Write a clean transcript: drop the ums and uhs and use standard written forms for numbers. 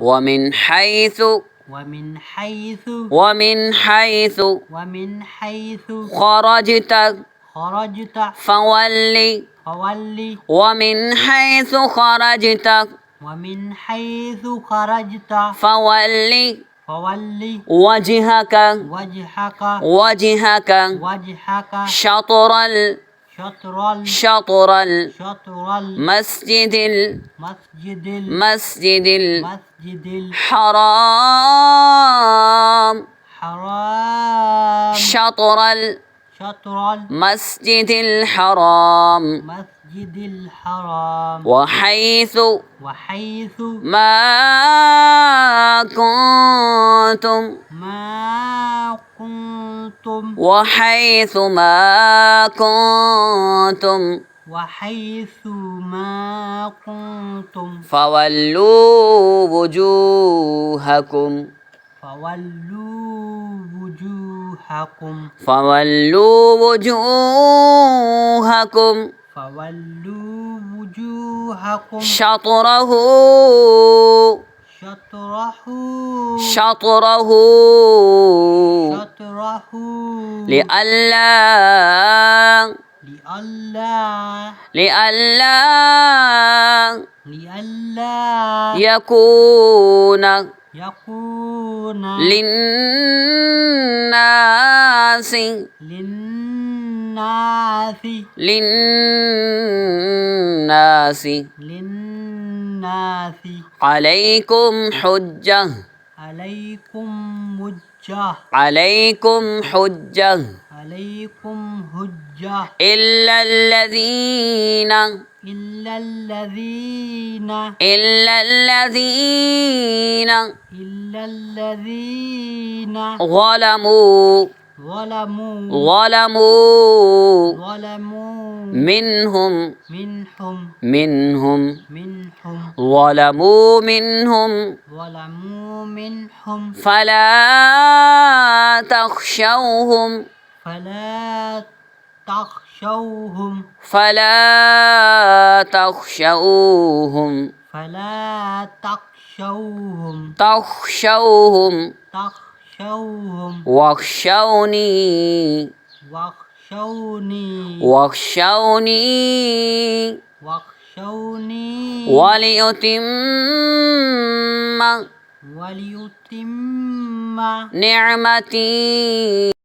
ومن حيث خرجت فول ومن حيث خرجت فول وجهك شطر المسجد الحرام شطر المسجد الحرام وحيث ما كنتم فولوا وجوهكم شطره لئلا يكون للناس عليكم حجة إلا الذين ظلموا منهم فلا تخشوهم واخشوني وليتم نعمتي